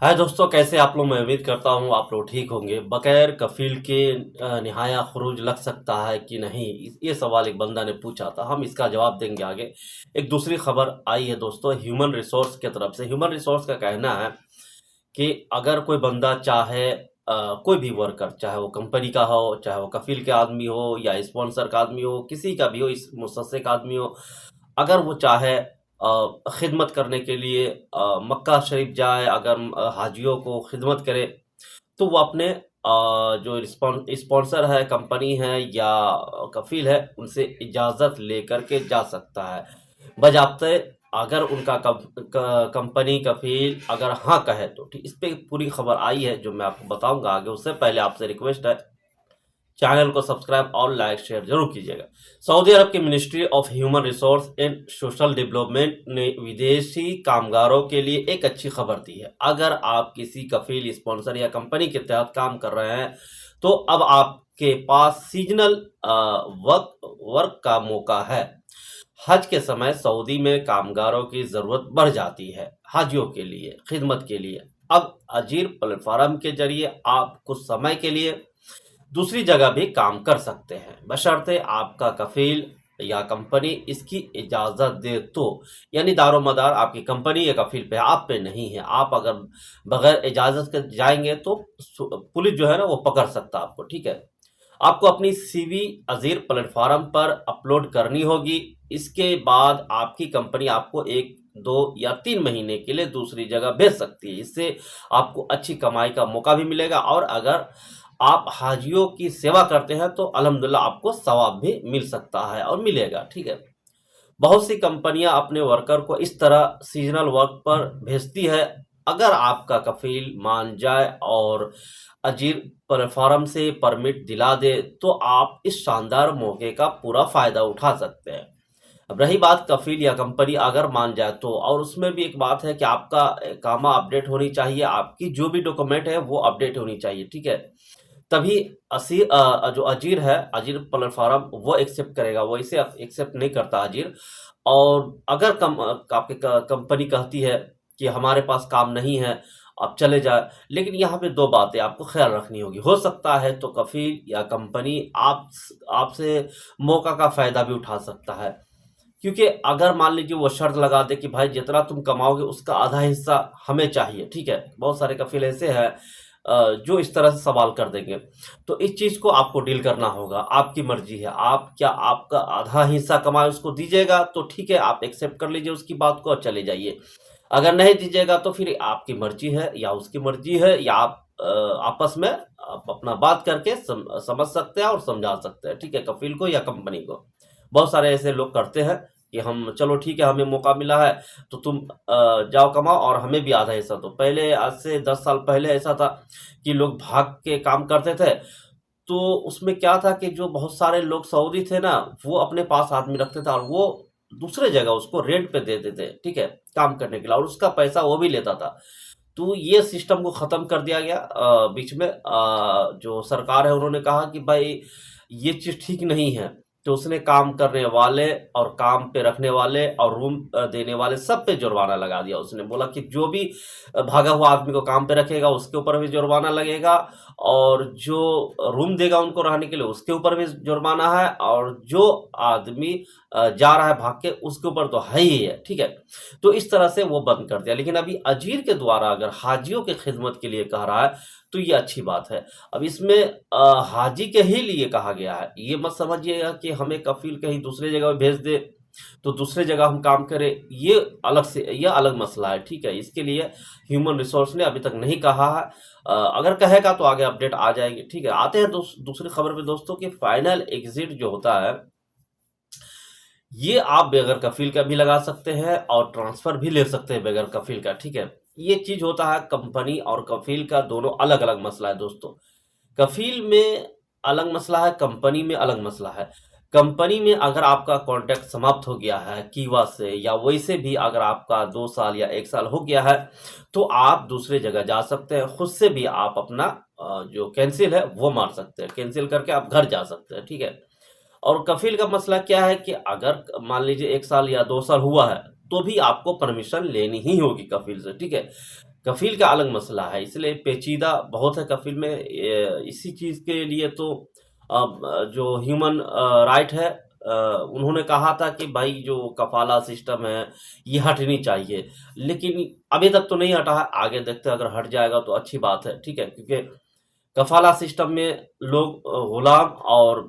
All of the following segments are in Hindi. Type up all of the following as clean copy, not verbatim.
हाय दोस्तों, कैसे आप लोग। मैं उम्मीद करता हूँ आप लोग ठीक होंगे। बगैर कफील के निहाया खरूज लग सकता है कि नहीं, ये सवाल एक बंदा ने पूछा था। हम इसका जवाब देंगे आगे। एक दूसरी खबर आई है दोस्तों, ह्यूमन रिसोर्स की तरफ से। ह्यूमन रिसोर्स का कहना है कि अगर कोई बंदा चाहे, कोई भी वर्कर, चाहे वो कंपनी का हो, चाहे वो कफील के आदमी हो या स्पॉन्सर का आदमी हो, किसी का भी हो, इस मुसस्से का आदमी हो, अगर वो चाहे खिदमत करने के लिए मक्का शरीफ जाए, अगर हाजियों को खिदमत करे, तो वो अपने जो स्पॉन्सर है, कंपनी है या कफील है, उनसे इजाज़त लेकर के जा सकता है बजाते। अगर उनका कंपनी कफील अगर हाँ कहे तो ठीक। इस पे पूरी खबर आई है जो मैं आपको बताऊंगा आगे। उससे पहले आपसे रिक्वेस्ट है, चैनल को सब्सक्राइब और लाइक शेयर जरूर कीजिएगा। सऊदी अरब की ministry of human resource and social development ने विदेशी कामगारों के लिए एक अच्छी खबर दी है। अगर आप किसी कफील, स्पॉन्सर या कंपनी के तहत काम कर रहे हैं तो अब आपके पास सीजनल वर्क का मौका है। हज के समय सऊदी में कामगारों की जरूरत बढ़ जाती है। हाजियों के लिए खिदमत के लिए अब अजीर प्लेटफार्म के जरिए आप कुछ समय के लिए दूसरी जगह भी काम कर सकते हैं, बशर्ते आपका कफील या कंपनी इसकी इजाज़त दे तो। यानी दारोमदार आपकी कंपनी या कफील पे, आप पे नहीं है। आप अगर बगैर इजाज़त के जाएंगे तो पुलिस जो है ना वो पकड़ सकता है आपको। ठीक है, आपको अपनी सीवी अजीर प्लेटफॉर्म पर अपलोड करनी होगी। इसके बाद आपकी कंपनी आपको 1, 2 या 3 महीने के लिए दूसरी जगह भेज सकती है। इससे आपको अच्छी कमाई का मौका भी मिलेगा, और अगर आप हाजियों की सेवा करते हैं तो अल्हम्दुलिल्लाह आपको सवाब भी मिल सकता है और मिलेगा। ठीक है, बहुत सी कंपनियां अपने वर्कर को इस तरह सीजनल वर्क पर भेजती है। अगर आपका कफील मान जाए और अजीर प्लेटफॉर्म से परमिट दिला दे तो आप इस शानदार मौके का पूरा फायदा उठा सकते हैं। अब रही बात कफील या कंपनी अगर मान जाए तो, और उसमें भी एक बात है कि आपका कामा अपडेट होनी चाहिए, आपकी जो भी डॉक्यूमेंट है वो अपडेट होनी चाहिए। ठीक है, तभी जो अजीर है, अजीर प्लेटफॉर्म वो एक्सेप्ट करेगा। वो इसे एक्सेप्ट नहीं करता अजीर। और अगर आपकी कंपनी कहती है कि हमारे पास काम नहीं है, आप चले जाए, लेकिन यहाँ पे दो बातें आपको ख्याल रखनी होगी। हो सकता है तो कफील या कंपनी आपसे मौका का फायदा भी उठा सकता है, क्योंकि अगर मान लीजिए वो शर्त लगा दे कि भाई जितना तुम कमाओगे उसका आधा हिस्सा हमें चाहिए। ठीक है, बहुत सारे कफील ऐसे हैं जो इस तरह से सवाल कर देंगे। तो इस चीज को आपको डील करना होगा। आपकी मर्जी है, आप क्या आपका आधा हिस्सा कमाए उसको दीजिएगा तो ठीक है, आप एक्सेप्ट कर लीजिए उसकी बात को और चले जाइए। अगर नहीं दीजिएगा तो फिर आपकी मर्जी है या उसकी मर्जी है, या आप आपस में आप अपना बात करके समझ सकते हैं और समझा सकते हैं। ठीक है, कफील को या कंपनी को। बहुत सारे ऐसे लोग करते हैं कि हम, चलो ठीक है, हमें मौका मिला है तो तुम जाओ कमाओ और हमें भी आधा हिस्सा दो। पहले, आज से 10 साल पहले ऐसा था कि लोग भाग के काम करते थे। तो उसमें क्या था कि जो बहुत सारे लोग सऊदी थे ना, वो अपने पास आदमी रखते थे और वो दूसरे जगह उसको रेंट पे देते थे। ठीक है, काम करने के लिए, और उसका पैसा वो भी लेता था। तो ये सिस्टम को खत्म कर दिया गया। बीच में जो सरकार है उन्होंने कहा कि भाई ये चीज ठीक नहीं है। तो उसने काम करने वाले और काम पे रखने वाले और रूम देने वाले सब पे जुर्माना लगा दिया। उसने बोला कि जो भी भागा हुआ आदमी को काम पे रखेगा उसके ऊपर भी जुर्माना लगेगा, और जो रूम देगा उनको रहने के लिए उसके ऊपर भी जुर्माना है, और जो आदमी जा रहा है भाग के उसके ऊपर तो है ही है। ठीक है, तो इस तरह से वो बंद कर दिया। लेकिन अभी अजीर के द्वारा अगर हाजियों की खिदमत के लिए कह रहा है तो ये अच्छी बात है। अब इसमें हाजी के ही लिए कहा गया है। ये मत समझिएगा कि हमें कफील कहीं दूसरे जगह भेज दे तो दूसरे जगह हम काम करें, ये अलग से, ये अलग मसला है। ठीक है, इसके लिए ह्यूमन रिसोर्स ने अभी तक नहीं कहा है। अगर कहेगा तो आगे अपडेट आ जाएगी। ठीक है, आते हैं दूसरी खबर पे दोस्तों कि फाइनल एग्जिट जो होता है ये आप बगैर कफील का भी लगा सकते हैं और ट्रांसफर भी ले सकते हैं बगैर कफील का। ठीक है, ये चीज होता है कंपनी और कफील का, दोनों अलग अलग मसला है दोस्तों। कफील में अलग मसला है, कंपनी में अलग मसला है। कंपनी में अगर आपका कॉन्ट्रैक्ट समाप्त हो गया है कीवा से, या वैसे भी अगर आपका 2 साल या 1 साल हो गया है, तो आप दूसरे जगह जा सकते हैं। खुद से भी आप अपना जो कैंसिल है वो मार सकते हैं, कैंसिल करके आप घर जा सकते हैं। ठीक है, और कफील का मसला क्या है कि अगर मान लीजिए 1 साल या 2 साल हुआ है तो भी आपको परमिशन लेनी ही होगी कफील से। ठीक है, कफ़ील का अलग मसला है, इसलिए पेचीदा बहुत है कफ़ील में। इसी चीज़ के लिए तो जो ह्यूमन राइट है, उन्होंने कहा था कि भाई जो कफ़ाला सिस्टम है ये हटनी चाहिए, लेकिन अभी तक तो नहीं हटा है। आगे देखते हैं, अगर हट जाएगा तो अच्छी बात है, ठीक है, क्योंकि कफाला सिस्टम में लोग गुलाम और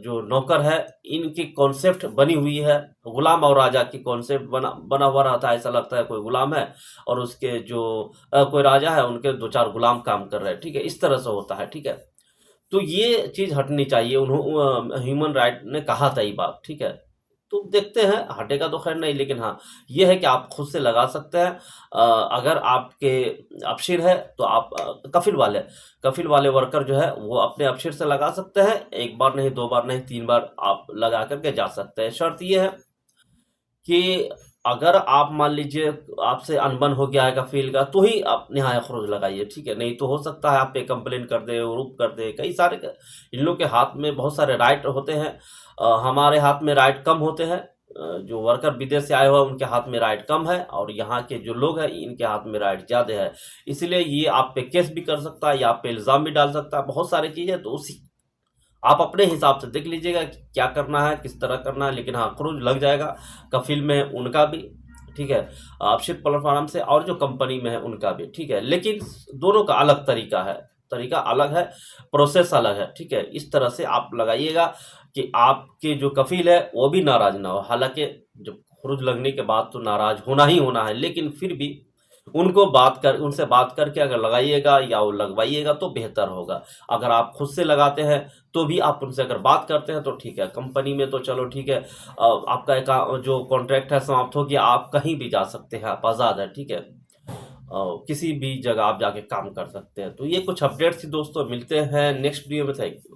जो नौकर है, इनकी कॉन्सेप्ट बनी हुई है। गुलाम और राजा की कॉन्सेप्ट बना बना हुआ रहता है। ऐसा लगता है कोई गुलाम है और उसके जो कोई राजा है, उनके दो चार गुलाम काम कर रहे हैं, ठीक है, इस तरह से होता है, ठीक है। तो ये चीज़ हटनी चाहिए, ह्यूमन राइट ने कहा था ये बात, ठीक है। तो देखते हैं, हटेगा तो खैर नहीं, लेकिन हाँ, ये है कि आप खुद से लगा सकते हैं। अगर आपके अपशिर है तो आप कफिल वाले वर्कर जो है वो अपने अपशिर से लगा सकते हैं। एक बार नहीं, दो बार नहीं, 3 बार आप लगा करके जा सकते हैं। शर्त ये है कि अगर आप मान लीजिए आपसे अनबन हो गया है कफ़ील का, तो ही आप निहाय ख़ुरूज लगाइए, ठीक है। नहीं तो हो सकता है आप पे कंप्लेन कर दे, रुक कर दे, कई सारे इन लोग के हाथ में बहुत सारे राइट होते हैं। हमारे हाथ में राइट कम होते हैं। जो वर्कर विदेश से आए हुए हैं उनके हाथ में राइट कम है, और यहाँ के जो लोग हैं इनके हाथ में राइट ज़्यादा है। इसलिए ये आप पे केस भी कर सकता है या आप पे इल्ज़ाम भी डाल सकता है, बहुत सारी चीज़ें। तो उसी आप अपने हिसाब से देख लीजिएगा कि क्या करना है, किस तरह करना है, लेकिन हाँ, ख़ुरूज लग जाएगा। कफ़ील में उनका भी, ठीक है, अपशिप प्लेटफॉर्म से, और जो कंपनी में है उनका भी, ठीक है। लेकिन दोनों का अलग तरीका है, तरीका अलग है, प्रोसेस अलग है, ठीक है। इस तरह से आप लगाइएगा कि आपके जो कफ़ील है वो भी नाराज़ ना हो। हालांकि जब ख़ुरूज लगने के बाद तो नाराज़ होना ही होना है, लेकिन फिर भी उनसे बात करके अगर लगाइएगा या वो लगवाइएगा तो बेहतर होगा। अगर आप खुद से लगाते हैं तो भी आप उनसे अगर बात करते हैं तो ठीक है। कंपनी में तो चलो ठीक है, आपका जो कॉन्ट्रैक्ट है समाप्त हो गया, आप कहीं भी जा सकते हैं, आप आज़ाद हैं, ठीक है। किसी भी जगह आप जाके काम कर सकते हैं। तो ये कुछ अपडेट्स थी दोस्तों, मिलते हैं नेक्स्ट वीडियो में। Thank you.